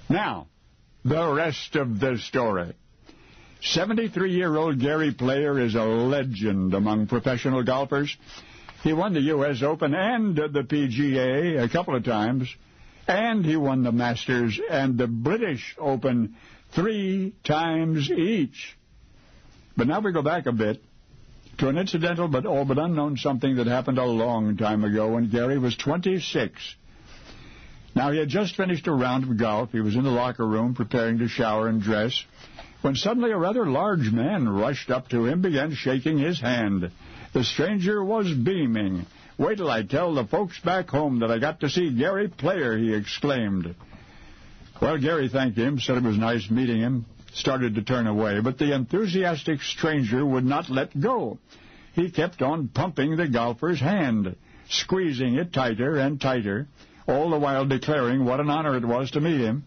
Now, the rest of the story. 73-year-old Gary Player is a legend among professional golfers. He won the U.S. Open and the PGA a couple of times, and he won the Masters and the British Open 3 times each. But now we go back a bit to an incidental but all but unknown something that happened a long time ago when Gary was 26. Now, he had just finished a round of golf. He was in the locker room preparing to shower and dress when suddenly a rather large man rushed up to him, began shaking his hand. The stranger was beaming. "Wait till I tell the folks back home that I got to see Gary Player," he exclaimed. Well, Gary thanked him, said it was nice meeting him, started to turn away, but the enthusiastic stranger would not let go. He kept on pumping the golfer's hand, squeezing it tighter and tighter, all the while declaring what an honor it was to meet him.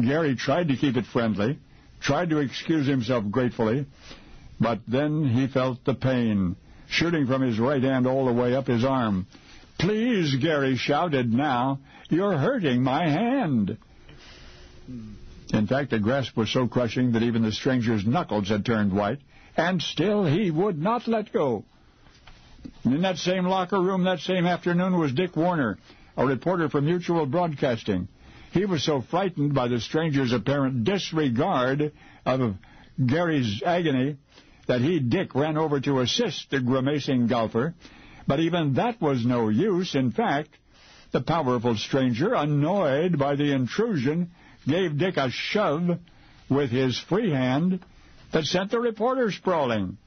Gary tried to keep it friendly, tried to excuse himself gratefully, but then he felt the pain, shooting from his right hand all the way up his arm. "Please," Gary shouted now, "you're hurting my hand." In fact, the grasp was so crushing that even the stranger's knuckles had turned white, and still he would not let go. In that same locker room that same afternoon was Dick Warner, a reporter for Mutual Broadcasting. He was so frightened by the stranger's apparent disregard of Gary's agony that Dick, ran over to assist the grimacing golfer. But even that was no use. In fact, the powerful stranger, annoyed by the intrusion, gave Dick a shove with his free hand that sent the reporter sprawling.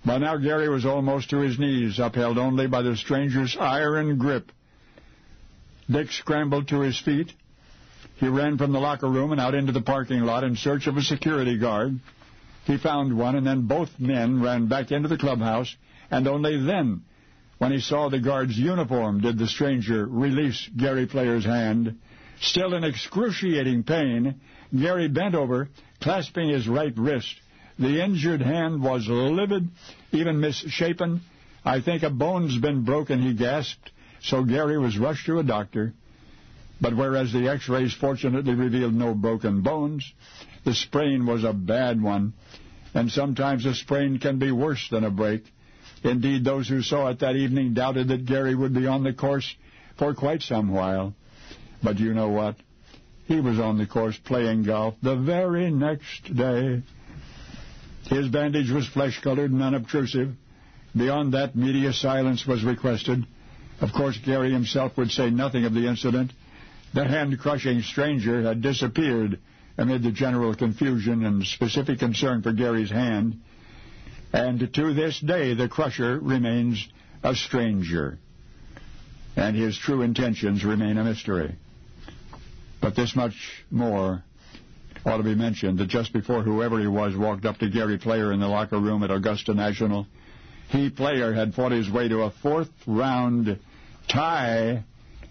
By now, Gary was almost to his knees, upheld only by the stranger's iron grip. Dick scrambled to his feet. He ran from the locker room and out into the parking lot in search of a security guard. He found one, and then both men ran back into the clubhouse, and only then, when he saw the guard's uniform, did the stranger release Gary Player's hand. Still in excruciating pain, Gary bent over, clasping his right wrist. The injured hand was livid, even misshapen. "I think a bone's been broken," he gasped. So Gary was rushed to a doctor. But whereas the x-rays fortunately revealed no broken bones, the sprain was a bad one. And sometimes a sprain can be worse than a break. Indeed, those who saw it that evening doubted that Gary would be on the course for quite some while. But you know what? He was on the course playing golf the very next day. His bandage was flesh-colored and unobtrusive. Beyond that, media silence was requested. Of course, Gary himself would say nothing of the incident. The hand-crushing stranger had disappeared amid the general confusion and specific concern for Gary's hand. And to this day, the crusher remains a stranger, and his true intentions remain a mystery. But this much more ought to be mentioned, that just before whoever he was walked up to Gary Player in the locker room at Augusta National, Player had fought his way to a fourth-round tie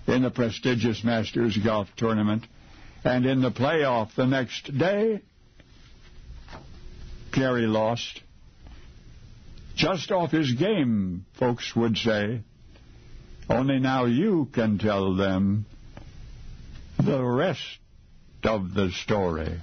in the prestigious Masters golf tournament. And in the playoff the next day, Gary lost. Just off his game, folks would say. Only now you can tell them the rest of the story.